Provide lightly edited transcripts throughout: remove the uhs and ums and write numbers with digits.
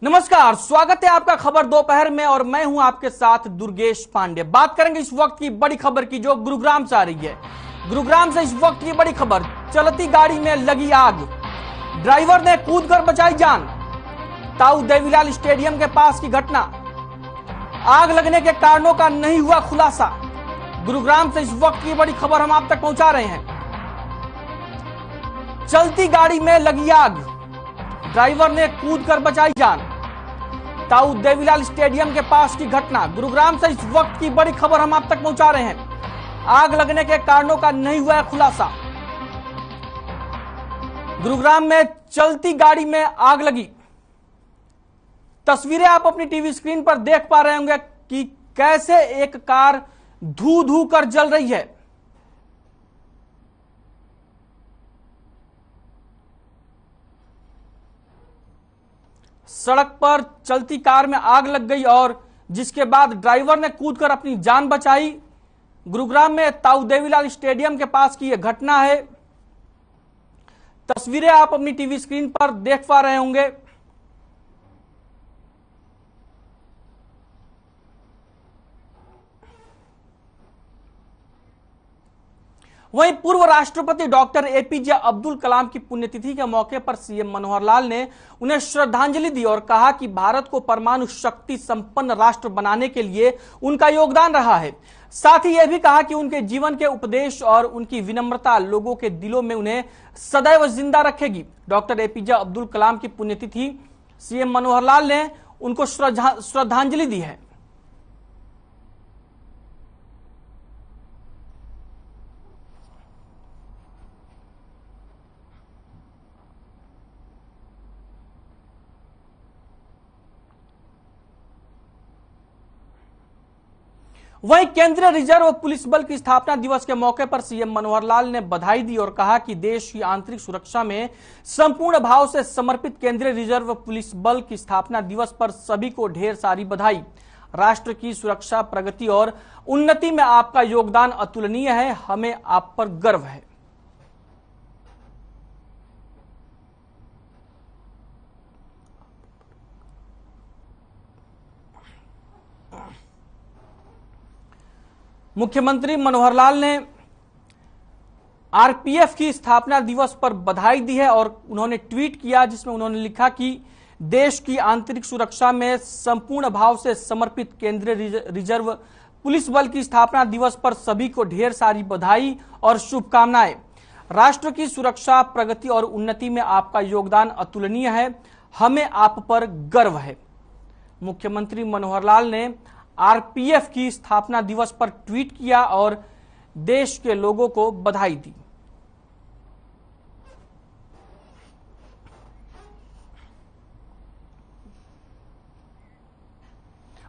नमस्कार, स्वागत है आपका खबर दोपहर में और मैं हूं आपके साथ दुर्गेश पांडे। बात करेंगे इस वक्त की बड़ी खबर की जो गुरुग्राम से आ रही है। गुरुग्राम से इस वक्त की बड़ी खबर, चलती गाड़ी में लगी आग, ड्राइवर ने कूदकर बचाई जान। ताऊ देवीलाल स्टेडियम के पास की घटना, आग लगने के कारणों का नहीं हुआ खुलासा। गुरुग्राम से इस वक्त की बड़ी खबर हम आप तक पहुंचा रहे हैं। चलती गाड़ी में लगी आग, ड्राइवर ने कूदकर बचाई जान। ताऊ देवीलाल स्टेडियम के पास की घटना, गुरुग्राम से इस वक्त की बड़ी खबर हम आप तक पहुंचा रहे हैं। आग लगने के कारणों का नहीं हुआ है खुलासा। गुरुग्राम में चलती गाड़ी में आग लगी। तस्वीरें आप अपनी टीवी स्क्रीन पर देख पा रहे होंगे कि कैसे एक कार धू धू कर जल रही है। सड़क पर चलती कार में आग लग गई और जिसके बाद ड्राइवर ने कूदकर अपनी जान बचाई। गुरुग्राम में ताऊ देवीलाल स्टेडियम के पास की यह घटना है। तस्वीरें आप अपनी टीवी स्क्रीन पर देख पा रहे होंगे। वहीं पूर्व राष्ट्रपति डॉक्टर एपीजे अब्दुल कलाम की पुण्यतिथि के मौके पर सीएम मनोहर लाल ने उन्हें श्रद्धांजलि दी और कहा कि भारत को परमाणु शक्ति संपन्न राष्ट्र बनाने के लिए उनका योगदान रहा है। साथ ही यह भी कहा कि उनके जीवन के उपदेश और उनकी विनम्रता लोगों के दिलों में उन्हें सदैव जिंदा रखेगी। डॉक्टर एपीजे अब्दुल कलाम की पुण्यतिथि सीएम मनोहर लाल ने उनको श्रद्धांजलि दी है। वहीं केंद्रीय रिजर्व पुलिस बल की स्थापना दिवस के मौके पर सीएम मनोहर लाल ने बधाई दी और कहा कि देश की आंतरिक सुरक्षा में संपूर्ण भाव से समर्पित केंद्रीय रिजर्व पुलिस बल की स्थापना दिवस पर सभी को ढेर सारी बधाई। राष्ट्र की सुरक्षा, प्रगति और उन्नति में आपका योगदान अतुलनीय है, हमें आप पर गर्व है। मुख्यमंत्री मनोहर लाल ने आरपीएफ की स्थापना दिवस पर बधाई दी है और उन्होंने ट्वीट किया जिसमें उन्होंने लिखा कि देश की आंतरिक सुरक्षा में संपूर्ण भाव से समर्पित केंद्रीय रिजर्व पुलिस बल की स्थापना दिवस पर सभी को ढेर सारी बधाई और शुभकामनाएं। राष्ट्र की सुरक्षा, प्रगति और उन्नति में आपका योगदान अतुलनीय है, हमें आप पर गर्व है। मुख्यमंत्री मनोहर लाल ने आरपीएफ की स्थापना दिवस पर ट्वीट किया और देश के लोगों को बधाई दी।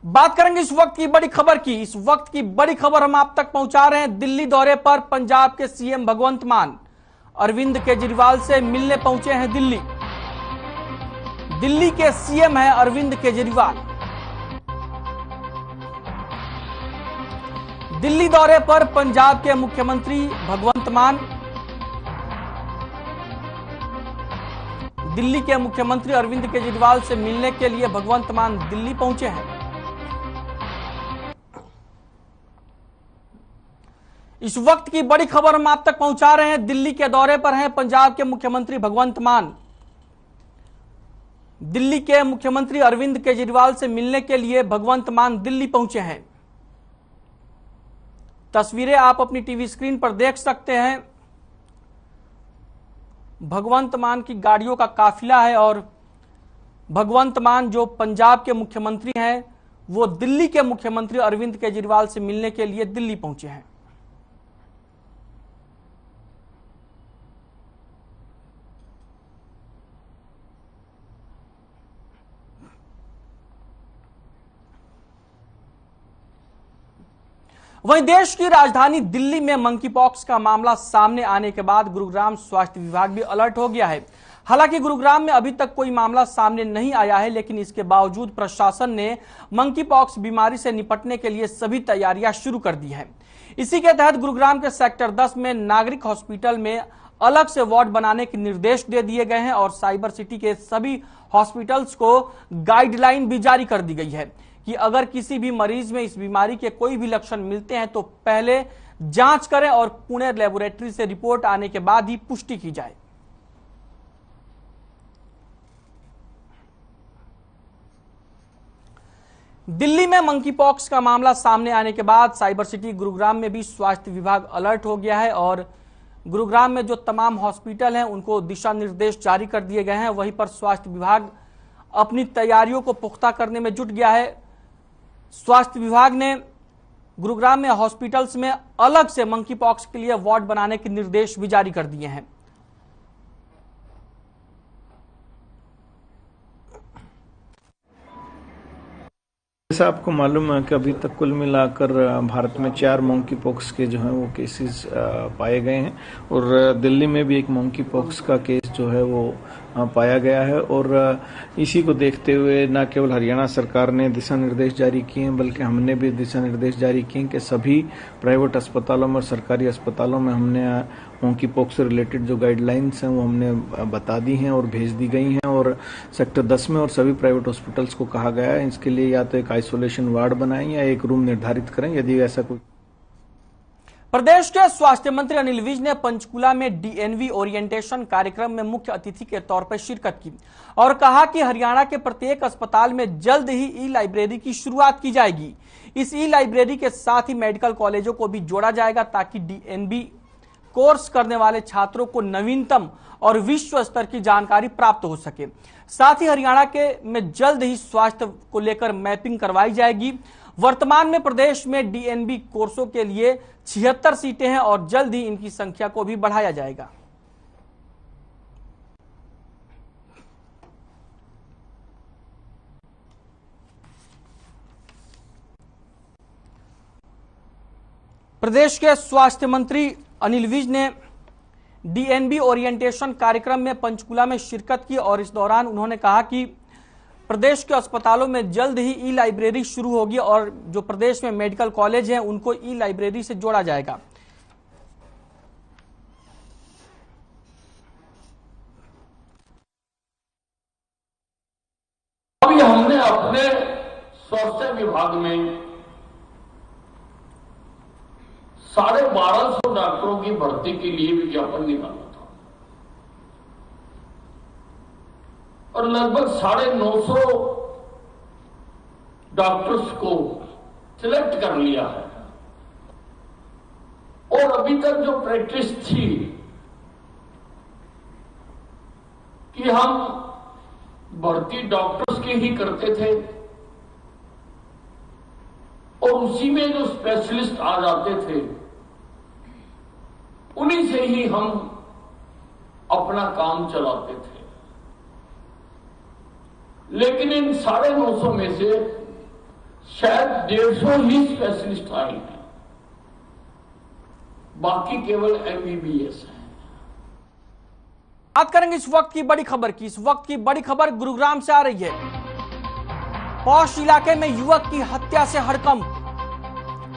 बात करेंगे इस वक्त की बड़ी खबर की। इस वक्त की बड़ी खबर हम आप तक पहुंचा रहे हैं। दिल्ली दौरे पर पंजाब के सीएम भगवंत मान अरविंद केजरीवाल से मिलने पहुंचे हैं दिल्ली। दिल्ली के सीएम हैं अरविंद केजरीवाल। दिल्ली दौरे पर पंजाब के मुख्यमंत्री भगवंत मान, दिल्ली के मुख्यमंत्री अरविंद केजरीवाल से मिलने के लिए भगवंत मान दिल्ली पहुंचे हैं। इस वक्त की बड़ी खबर हम आप तक पहुंचा रहे हैं। दिल्ली के दौरे पर हैं पंजाब के मुख्यमंत्री भगवंत मान। दिल्ली के मुख्यमंत्री अरविंद केजरीवाल से मिलने के लिए भगवंत मान दिल्ली पहुंचे हैं। तस्वीरें आप अपनी टीवी स्क्रीन पर देख सकते हैं। भगवंत मान की गाड़ियों का काफिला है और भगवंत मान जो पंजाब के मुख्यमंत्री हैं वो दिल्ली के मुख्यमंत्री अरविंद केजरीवाल से मिलने के लिए दिल्ली पहुंचे हैं। वहीं देश की राजधानी दिल्ली में मंकी पॉक्स का मामला सामने आने के बाद गुरुग्राम स्वास्थ्य विभाग भी अलर्ट हो गया है। हालांकि गुरुग्राम में अभी तक कोई मामला सामने नहीं आया है, लेकिन इसके बावजूद प्रशासन ने मंकी पॉक्स बीमारी से निपटने के लिए सभी तैयारियां शुरू कर दी है। इसी के तहत गुरुग्राम के सेक्टर 10 में नागरिक हॉस्पिटल में अलग से वार्ड बनाने के निर्देश दे दिए गए हैं और साइबर सिटी के सभी हॉस्पिटल्स को गाइडलाइन भी जारी कर दी गई है कि अगर किसी भी मरीज में इस बीमारी के कोई भी लक्षण मिलते हैं तो पहले जांच करें और पुणे लेबोरेटरी से रिपोर्ट आने के बाद ही पुष्टि की जाए। दिल्ली में मंकी पॉक्स का मामला सामने आने के बाद साइबर सिटी गुरुग्राम में भी स्वास्थ्य विभाग अलर्ट हो गया है और गुरुग्राम में जो तमाम हॉस्पिटल हैं उनको दिशा निर्देश जारी कर दिए गए हैं। वहीं पर स्वास्थ्य विभाग अपनी तैयारियों को पुख्ता करने में जुट गया है। स्वास्थ्य विभाग ने गुरुग्राम में हॉस्पिटल्स में अलग से मंकी पॉक्स के लिए वार्ड बनाने के निर्देश भी जारी कर दिए हैं। जैसा आपको मालूम है कि अभी तक कुल मिलाकर भारत में 4 मंकी पॉक्स के जो हैं वो केसेस पाए गए हैं और दिल्ली में भी एक मंकी पॉक्स का केस जो है वो पाया गया है। और इसी को देखते हुए न केवल हरियाणा सरकार ने दिशा निर्देश जारी किए हैं बल्कि हमने भी दिशा निर्देश जारी किए कि सभी प्राइवेट अस्पतालों में और सरकारी अस्पतालों में हमने मंकी पॉक्स से रिलेटेड जो गाइडलाइंस हैं वो हमने बता दी हैं और भेज दी गई हैं। और सेक्टर 10 में और सभी प्राइवेट हॉस्पिटल्स को कहा गया है इसके लिए या तो एक आइसोलेशन वार्ड बनाएं या एक रूम निर्धारित करें यदि ऐसा कोई। प्रदेश के स्वास्थ्य मंत्री अनिल विज ने पंचकुला में डीएनवी ओरिएंटेशन कार्यक्रम में मुख्य अतिथि के तौर पर शिरकत की और कहा कि हरियाणा के प्रत्येक अस्पताल में जल्द ही ई लाइब्रेरी की शुरुआत की जाएगी। इस ई लाइब्रेरी के साथ ही मेडिकल कॉलेजों को भी जोड़ा जाएगा ताकि डीएनबी कोर्स करने वाले छात्रों को नवीनतम और विश्व स्तर की जानकारी प्राप्त हो सके। साथ ही हरियाणा के में जल्द ही स्वास्थ्य को लेकर मैपिंग करवाई जाएगी। वर्तमान में प्रदेश में डीएनबी कोर्सों के लिए 76 सीटें हैं और जल्द ही इनकी संख्या को भी बढ़ाया जाएगा। प्रदेश के स्वास्थ्य मंत्री अनिल विज ने डीएनबी ओरिएंटेशन कार्यक्रम में पंचकुला में शिरकत की और इस दौरान उन्होंने कहा कि प्रदेश के अस्पतालों में जल्द ही ई लाइब्रेरी शुरू होगी और जो प्रदेश में मेडिकल कॉलेज हैं उनको ई लाइब्रेरी से जोड़ा जाएगा। अभी हमने अपने स्वास्थ्य विभाग में 1250 डॉक्टरों की भर्ती के लिए विज्ञापन निकाला था और लगभग 950 डॉक्टर्स को सिलेक्ट कर लिया है। और अभी तक जो प्रैक्टिस थी कि हम भर्ती डॉक्टर्स की ही करते थे और उसी में जो स्पेशलिस्ट आ जाते थे उन्हीं से ही हम अपना काम चलाते थे। लेकिन इन 950 में से शायद 150 ही स्पेशलिस्ट आए हैं, बाकी केवल एमबीबीएस है। बात करेंगे इस वक्त की बड़ी खबर की। इस वक्त की बड़ी खबर गुरुग्राम से आ रही है। पौष इलाके में युवक की हत्या से हड़कंप।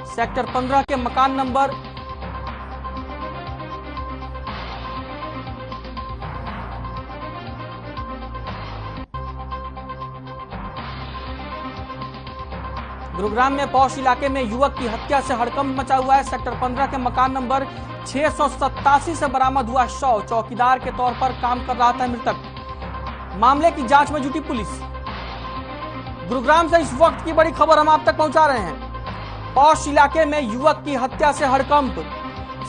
सेक्टर 15 के मकान नंबर गुरुग्राम में पौष इलाके में युवक की हत्या से हड़कंप मचा हुआ है। सेक्टर 15 के मकान नंबर 687 से बरामद हुआ शव। चौकीदार के तौर पर काम कर रहा था मृतक। मामले की जांच में जुटी पुलिस। गुरुग्राम से इस वक्त की बड़ी खबर हम आप तक पहुंचा रहे हैं। पौष इलाके में युवक की हत्या से हड़कंप।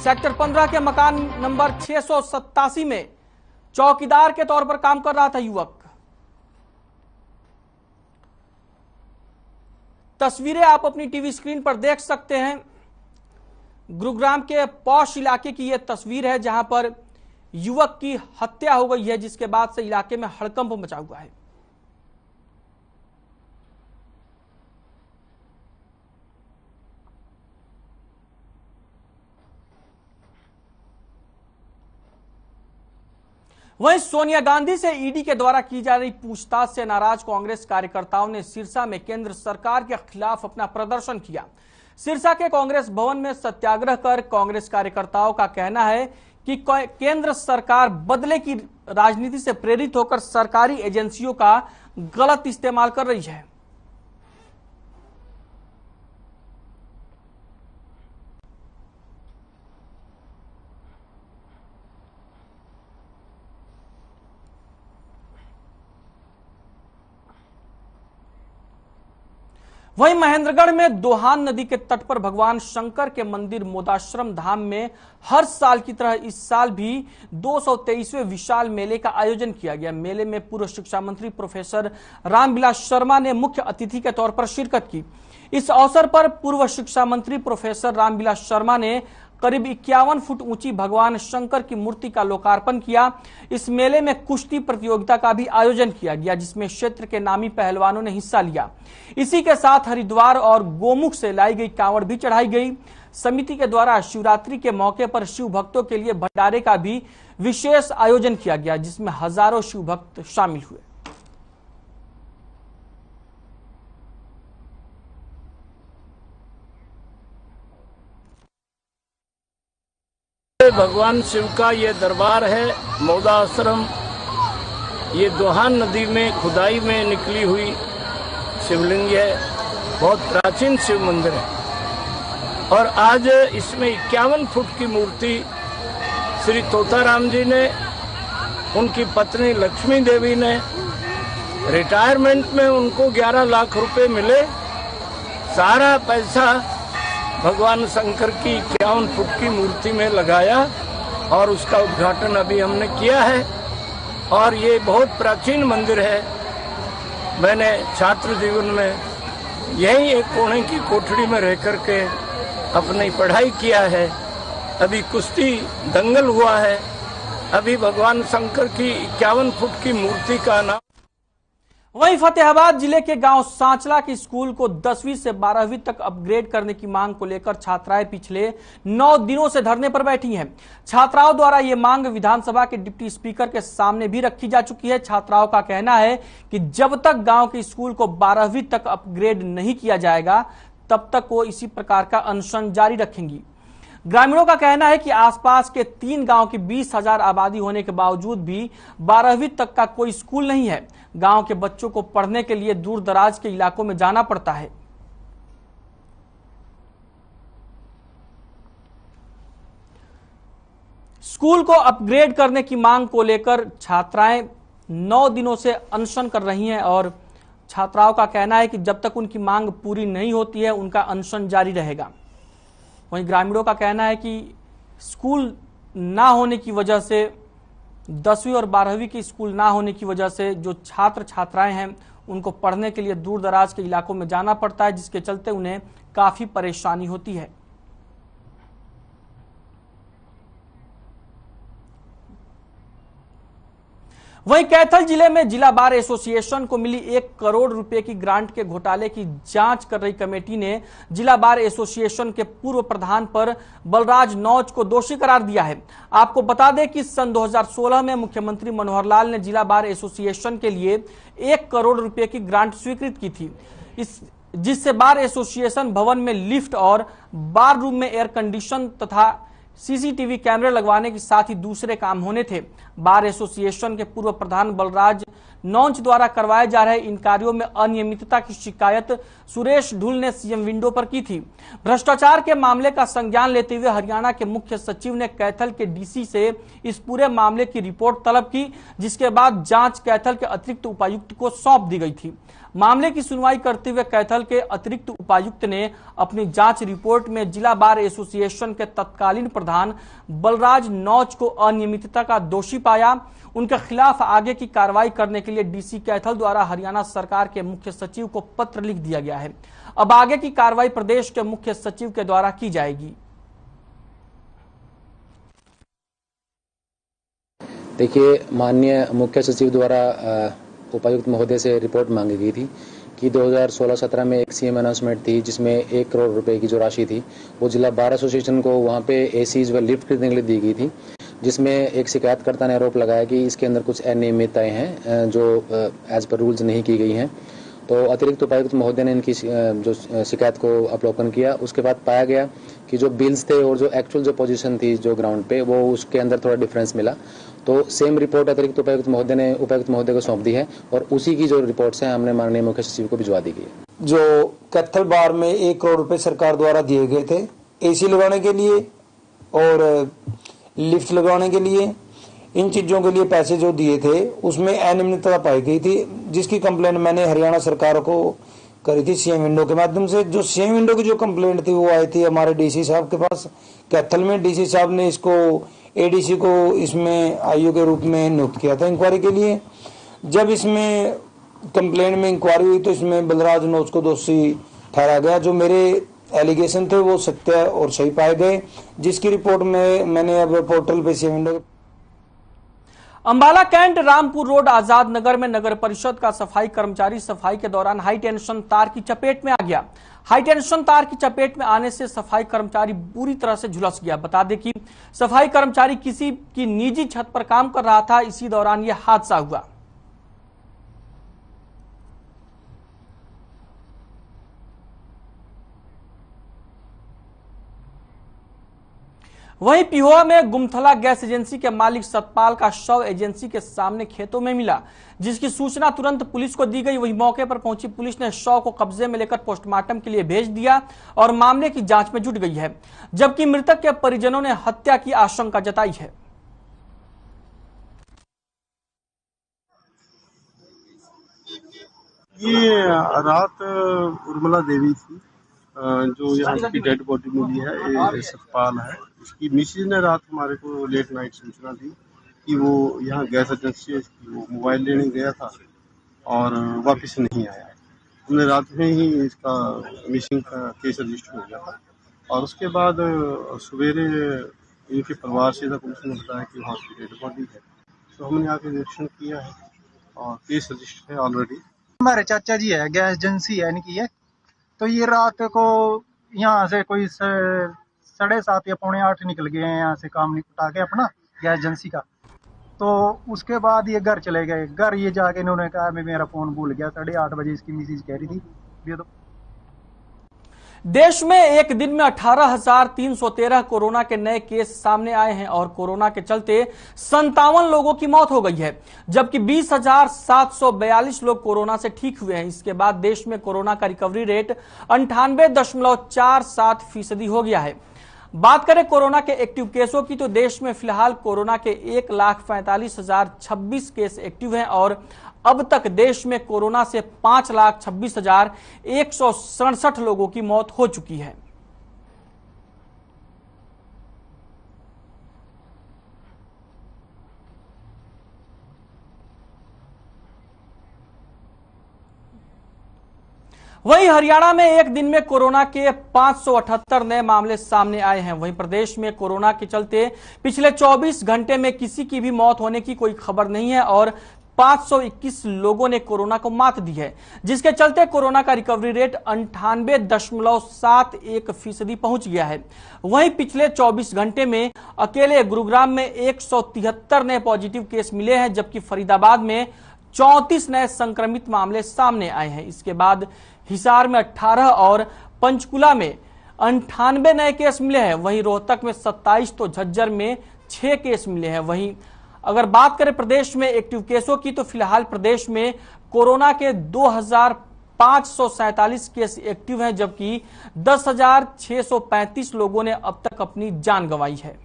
सेक्टर 15 के मकान नंबर 687 में चौकीदार के तौर पर काम कर रहा था युवक। तस्वीरें आप अपनी टीवी स्क्रीन पर देख सकते हैं। गुरुग्राम के पौष इलाके की यह तस्वीर है जहां पर युवक की हत्या हो गई है, जिसके बाद से इलाके में हड़कंप मचा हुआ है। वहीं सोनिया गांधी से ईडी के द्वारा की जा रही पूछताछ से नाराज कांग्रेस कार्यकर्ताओं ने सिरसा में केंद्र सरकार के खिलाफ अपना प्रदर्शन किया। सिरसा के कांग्रेस भवन में सत्याग्रह कर कांग्रेस कार्यकर्ताओं का कहना है कि केंद्र सरकार बदले की राजनीति से प्रेरित होकर सरकारी एजेंसियों का गलत इस्तेमाल कर रही है। वहीं महेंद्रगढ़ में दोहान नदी के तट पर भगवान शंकर के मंदिर मोदाश्रम धाम में हर साल की तरह इस साल भी 223वें विशाल मेले का आयोजन किया गया। मेले में पूर्व शिक्षा मंत्री प्रोफेसर रामविलास शर्मा ने मुख्य अतिथि के तौर पर शिरकत की। इस अवसर पर पूर्व शिक्षा मंत्री प्रोफेसर रामविलास शर्मा ने करीब 51 फुट ऊंची भगवान शंकर की मूर्ति का लोकार्पण किया। इस मेले में कुश्ती प्रतियोगिता का भी आयोजन किया गया, जिसमें क्षेत्र के नामी पहलवानों ने हिस्सा लिया। इसी के साथ हरिद्वार और गोमुख से लाई गई कांवड़ भी चढ़ाई गई। समिति के द्वारा शिवरात्रि के मौके पर शिव भक्तों के लिए भंडारे का भी विशेष आयोजन किया गया, जिसमें हजारों शिव भक्त शामिल हुए। भगवान शिव का ये दरबार है मोदाश्रम। ये दोहान नदी में खुदाई में निकली हुई शिवलिंग है, बहुत प्राचीन शिव मंदिर है। और आज इसमें 51 फुट की मूर्ति श्री तोताराम जी ने, उनकी पत्नी लक्ष्मी देवी ने, रिटायरमेंट में उनको 11 लाख रुपए मिले, सारा पैसा भगवान शंकर की 51 फुट की मूर्ति में लगाया और उसका उद्घाटन अभी हमने किया है। और ये बहुत प्राचीन मंदिर है। मैंने छात्र जीवन में यही एक कोने की कोठड़ी में रह करके अपनी पढ़ाई किया है। अभी कुश्ती दंगल हुआ है। अभी भगवान शंकर की 51 फुट की मूर्ति का नाम। वहीं फतेहाबाद जिले के गांव सांचला के स्कूल को 10वीं से 12वीं तक अपग्रेड करने की मांग को लेकर छात्राएं पिछले 9 दिनों से धरने पर बैठी हैं। छात्राओं द्वारा ये मांग विधानसभा के डिप्टी स्पीकर के सामने भी रखी जा चुकी है। छात्राओं का कहना है कि जब तक गांव के स्कूल को 12वीं तक अपग्रेड नहीं किया जाएगा, तब तक वो इसी प्रकार का अनशन जारी रखेंगी। ग्रामीणों का कहना है कि आसपास के 3 गांव की 20,000 आबादी होने के बावजूद भी 12वीं तक का कोई स्कूल नहीं है। गांव के बच्चों को पढ़ने के लिए दूर दराज के इलाकों में जाना पड़ता है। स्कूल को अपग्रेड करने की मांग को लेकर छात्राएं 9 दिनों से अनशन कर रही हैं और छात्राओं का कहना है कि जब तक उनकी मांग पूरी नहीं होती है, उनका अनशन जारी रहेगा। वहीं ग्रामीणों का कहना है कि स्कूल ना होने की वजह से, 10वीं और 12वीं की स्कूल ना होने की वजह से जो छात्र छात्राएं हैं उनको पढ़ने के लिए दूर दराज के इलाकों में जाना पड़ता है, जिसके चलते उन्हें काफी परेशानी होती है। वहीं कैथल जिले में जिला बार एसोसिएशन को मिली 1 करोड़ रुपए की ग्रांट के घोटाले की जांच कर रही कमेटी ने जिला बार एसोसिएशन के पूर्व प्रधान पर बलराज नौज को दोषी करार दिया है। आपको बता दें कि सन 2016 में मुख्यमंत्री मनोहर लाल ने जिला बार एसोसिएशन के लिए 1 करोड़ रुपए की ग्रांट स्वीकृत की थी, जिससे बार एसोसिएशन भवन में लिफ्ट और बार रूम में एयर कंडीशन तथा सीसीटीवी कैमरे लगवाने के साथ ही दूसरे काम होने थे। बार एसोसिएशन के पूर्व प्रधान बलराज नौंच द्वारा करवाए जा रहे इन कार्यों में अनियमितता की शिकायत सुरेश ढुल ने सीएम विंडो पर की थी। भ्रष्टाचार के मामले का संज्ञान लेते हुए हरियाणा के मुख्य सचिव ने कैथल के डीसी से इस पूरे मामले की रिपोर्ट तलब की, जिसके बाद जांच कैथल के अतिरिक्त उपायुक्त को सौंप दी गई थी। मामले की सुनवाई करते हुए कैथल के अतिरिक्त उपायुक्त ने अपनी जांच रिपोर्ट में जिला बार एसोसिएशन के तत्कालीन प्रधान बलराज नौच को अनियमितता का दोषी पाया। उनके खिलाफ आगे की कार्रवाई करने के लिए डीसी कैथल द्वारा हरियाणा सरकार के मुख्य सचिव को पत्र लिख दिया गया है। अब आगे की कार्रवाई प्रदेश के मुख्य सचिव के द्वारा की जाएगी। देखिए, माननीय मुख्य सचिव द्वारा उपायुक्त महोदय से रिपोर्ट मांगी गई थी कि 2016-17 में एक सीएम अनाउंसमेंट थी जिसमें 1 करोड़ रुपए की जो राशि थी वो जिला बार एसोसिएशन को वहाँ पे एसीज व लिफ्ट खरीदने के लिए दी गई थी, जिसमें एक शिकायतकर्ता ने आरोप लगाया कि इसके अंदर कुछ अनियमितताएं हैं जो एज पर रूल्स नहीं की गई हैं। तो अतिरिक्त उपायुक्त महोदय ने इनकी जो शिकायत को अवलोकन किया, उसके बाद पाया गया कि जो बिल्स थे और जो एक्चुअल जो पोजीशन थी जो ग्राउंड पे, वो उसके अंदर थोड़ा डिफरेंस मिला। तो सेम रिपोर्ट अतिरिक्त उपायुक्त महोदय को सौंप दी है और उसी की जो रिपोर्ट्स हैं हमने माननीय मुख्य सचिव को भिजवा दी गई है। जो कैथल बार में 1 करोड़ रुपए सरकार द्वारा दिए गए थे एसी लगाने के लिए और लिफ्ट लगाने के लिए, इन चीजों के लिए पैसे जो दिए थे उसमें अनियमितता पाई गई थी, जिसकी कंप्लेंट मैंने हरियाणा सरकार को करी थी सीएम विंडो के माध्यम से। जो सीएम विंडो की जो कंप्लेंट थी वो आई थी हमारे डीसी साहब के पास कैथल में। डीसी साहब ने इसको एडीसी को इसमें आईओ के रूप में नियुक्त किया था इंक्वायरी के लिए। जब इसमें कंप्लेंट में इंक्वायरी हुई तो इसमें बलराज नोच को दोषी ठहराया गया। जो मेरे एलिगेशन थे वो सत्य और सही पाए गए, जिसकी रिपोर्ट में मैंने अब पोर्टल पे CM window. Ambala cantt Rampur road Azad Nagar में नगर परिषद का सफाई कर्मचारी सफाई के दौरान हाई टेंशन तार की चपेट में आ गया। हाई टेंशन तार की चपेट में आने से सफाई कर्मचारी बुरी तरह से झुलस गया। बता दें कि सफाई कर्मचारी किसी की निजी छत पर काम कर रहा था, इसी दौरान यह हादसा हुआ। वहीं पिहोवा में गुमथला गैस एजेंसी के मालिक सतपाल का शव एजेंसी के सामने खेतों में मिला, जिसकी सूचना तुरंत पुलिस को दी गई। वहीं मौके पर पहुंची पुलिस ने शव को कब्जे में लेकर पोस्टमार्टम के लिए भेज दिया और मामले की जांच में जुट गई है, जबकि मृतक के परिजनों ने हत्या की आशंका जताई है। ये रात उर्मिला देवी थी जो यहाँ की डेड बॉडी मिली है, ये सतपाल है। इसकी मिसेज ने रात हमारे को लेट नाइट सूचना दी कि वो यहाँ गैस एजेंसी वो मोबाइल लेने गया था और वापस नहीं आया है। हमने रात में ही इसका मिसिंग का केस रजिस्टर हो गया था और उसके बाद सवेरे इनके परिवार से पुलिस ने बताया कि वहाँ की डेड बॉडी है, तो हमने आके निरीक्षण किया है और केस रजिस्टर है ऑलरेडी। हमारे चाचा जी है, गैस एजेंसी है इनकी है। तो ये रात को यहाँ से कोई 7:30 या 7:45 निकल गए हैं यहाँ से काम निपटा के अपना गैस एजेंसी का। तो उसके बाद ये घर चले गए। घर ये जाके इन्होंने कहा मैं मेरा फोन भूल गया। 8:30 बजे इसकी मिसेज कह रही थी ये तो। देश में एक दिन में 18,313 कोरोना के नए केस सामने आए हैं और कोरोना के चलते 57 लोगों की मौत हो गई है, जबकि 20,742 लोग कोरोना से ठीक हुए हैं। इसके बाद देश में कोरोना का रिकवरी रेट 98.47% हो गया है। बात करें कोरोना के एक्टिव केसों की तो देश में फिलहाल कोरोना के 1,45,026 केस एक्टिव हैं और अब तक देश में कोरोना से 5,26,167 लोगों की मौत हो चुकी है। वहीं हरियाणा में एक दिन में कोरोना के 578 नए मामले सामने आए हैं। वहीं प्रदेश में कोरोना के चलते पिछले 24 घंटे में किसी की भी मौत होने की कोई खबर नहीं है और 521 लोगों ने कोरोना को मात दी है, जिसके चलते कोरोना का रिकवरी रेट 98.71% पहुंच गया है। वहीं पिछले 24 घंटे में अकेले गुरुग्राम में 173 नए पॉजिटिव केस मिले हैं, जबकि फरीदाबाद में 34 नए संक्रमित मामले सामने आए हैं। इसके बाद हिसार में 18 और पंचकुला में 98 नए केस मिले हैं। वहीं रोहतक में 27 तो झज्जर में 6 केस मिले हैं। वहीं अगर बात करें प्रदेश में एक्टिव केसों की तो फिलहाल प्रदेश में कोरोना के 2,547 केस एक्टिव हैं, जबकि 10,635 लोगों ने अब तक अपनी जान गंवाई है।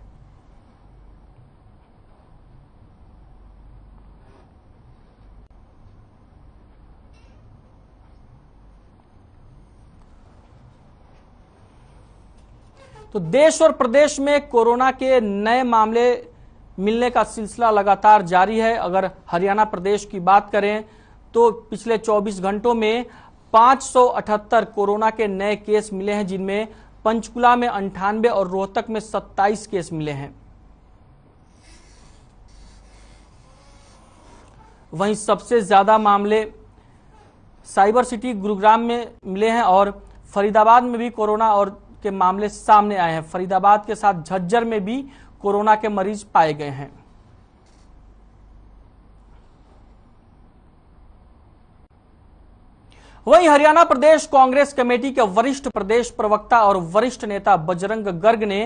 तो देश और प्रदेश में कोरोना के नए मामले मिलने का सिलसिला लगातार जारी है। अगर हरियाणा प्रदेश की बात करें तो पिछले 24 घंटों में 578 कोरोना के नए केस मिले हैं, जिनमें पंचकुला में 98 और रोहतक में 27 केस मिले हैं। वहीं सबसे ज्यादा मामले साइबर सिटी गुरुग्राम में मिले हैं और फरीदाबाद में भी कोरोना और के मामले सामने आए हैं। फरीदाबाद के साथ झज्जर में भी कोरोना के मरीज पाए गए हैं। वहीं हरियाणा प्रदेश कांग्रेस कमेटी के वरिष्ठ प्रदेश प्रवक्ता और वरिष्ठ नेता बजरंग गर्ग ने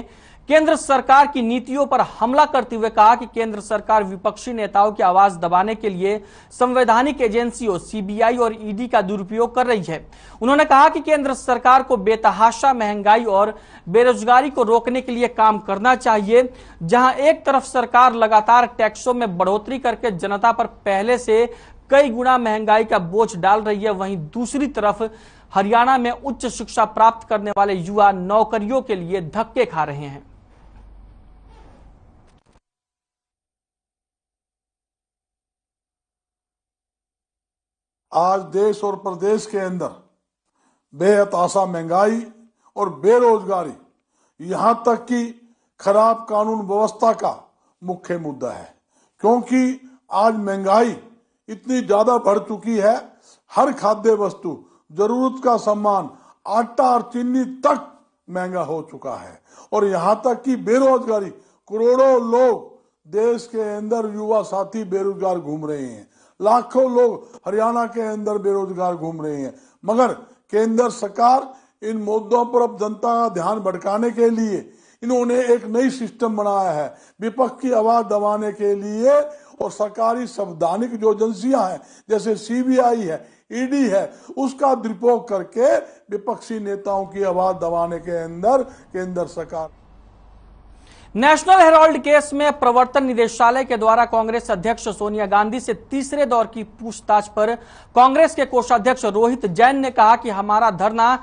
केंद्र सरकार की नीतियों पर हमला करते हुए कहा कि केंद्र सरकार विपक्षी नेताओं की आवाज दबाने के लिए संवैधानिक एजेंसियों सीबीआई और ईडी का दुरुपयोग कर रही है। उन्होंने कहा कि केंद्र सरकार को बेतहाशा महंगाई और बेरोजगारी को रोकने के लिए काम करना चाहिए। जहां एक तरफ सरकार लगातार टैक्सों में बढ़ोतरी करके जनता पर पहले से कई गुना महंगाई का बोझ डाल रही है, वहीं दूसरी तरफ हरियाणा में उच्च शिक्षा प्राप्त करने वाले युवा नौकरियों के लिए धक्के खा रहे हैं। आज देश और प्रदेश के अंदर बेहताशा महंगाई और बेरोजगारी, यहां तक कि खराब कानून व्यवस्था का मुख्य मुद्दा है, क्योंकि आज महंगाई इतनी ज्यादा बढ़ चुकी है। हर खाद्य वस्तु, जरूरत का सामान, आटा और चीनी तक महंगा हो चुका है और यहां तक कि बेरोजगारी, करोड़ों लोग देश के अंदर युवा साथी बेरोजगार घूम रहे हैं, लाखों लोग हरियाणा के अंदर बेरोजगार घूम रहे हैं। मगर केंद्र सरकार इन मुद्दों पर अब जनता का ध्यान भटकाने के लिए इन्होंने एक नई सिस्टम बनाया है विपक्ष की आवाज दबाने के लिए, और सरकारी संवैधानिक जो एजेंसियां हैं जैसे सीबीआई है, ईडी है, उसका दुरुपयोग करके विपक्षी नेताओं की आवाज दबाने के अंदर केंद्र सरकार। नेशनल हेराल्ड केस में प्रवर्तन निदेशालय के द्वारा कांग्रेस अध्यक्ष सोनिया गांधी से तीसरे दौर की पूछताछ पर कांग्रेस के कोषाध्यक्ष रोहित जैन ने कहा कि हमारा धरना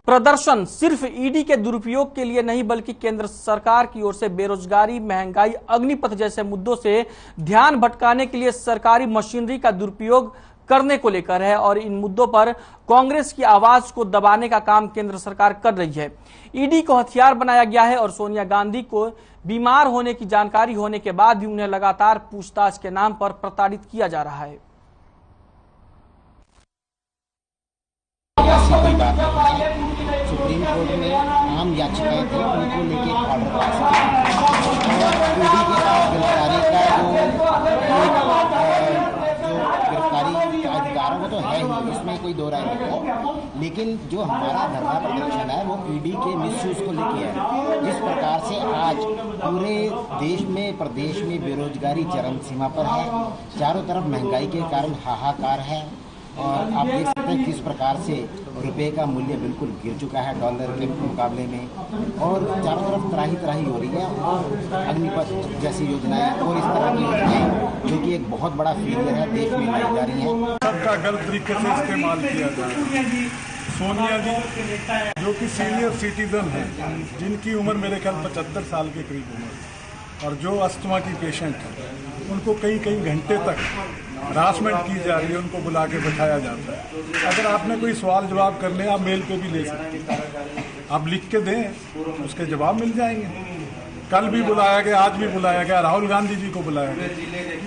प्रदर्शन सिर्फ ईडी के दुरुपयोग के लिए नहीं बल्कि केंद्र सरकार की ओर से बेरोजगारी, महंगाई, अग्निपथ जैसे मुद्दों से ध्यान भटकाने के लिए सरकारी मशीनरी का दुरुपयोग करने को लेकर है और इन मुद्दों पर कांग्रेस की आवाज को दबाने का काम केंद्र सरकार कर रही है। ईडी को हथियार बनाया गया है और सोनिया गांधी को बीमार होने की जानकारी होने के बाद भी उन्हें लगातार पूछताछ के नाम पर प्रताड़ित किया जा रहा है। सुप्रीम कोर्ट में आम याचिकाएं थी, उनको लेके ऑर्डर पास किया। ईडी के पास गिरफ्तारी का अधिकार वो तो है ही, इसमें कोई दो राय नहीं है। लेकिन जो हमारा धरना प्रदर्शन है वो ईडी के मिसयूज को लेके है। जिस प्रकार से आज पूरे देश में, प्रदेश में बेरोजगारी चरम सीमा पर है, चारों तरफ महंगाई के कारण हाहाकार है और आप देख सकते हैं किस प्रकार से रुपए का मूल्य बिल्कुल गिर चुका है डॉलर के मुकाबले में, और चारों तरफ त्राही हो रही है। और अग्निपथ जैसी योजनाएं और इस तरह की योजनाएं जो कि एक बहुत बड़ा फेलियर है देश में लाई जा रही है। सबका गलत तरीके से इस्तेमाल किया जा रहा है। सोनिया जी जो कि सीनियर सिटीजन है, जिनकी उम्र मेरे ख्याल 75 साल के करीब उम्र, और जो अस्थमा की पेशेंट है, उनको कई घंटे तक हरासमेंट की जा रही है, उनको बुला के बैठाया जाता है। अगर आपने कोई सवाल जवाब करने, आप मेल पे भी ले सकते हैं, आप लिख के दें, उसके जवाब मिल जाएंगे। कल भी बुलाया गया, आज भी बुलाया गया, राहुल गांधी जी को बुलाया गया।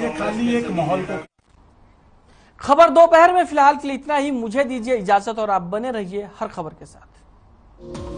ये खाली एक माहौल को। खबर दोपहर में फिलहाल के लिए इतना ही। मुझे दीजिए इजाजत और आप बने रहिए हर खबर के साथ।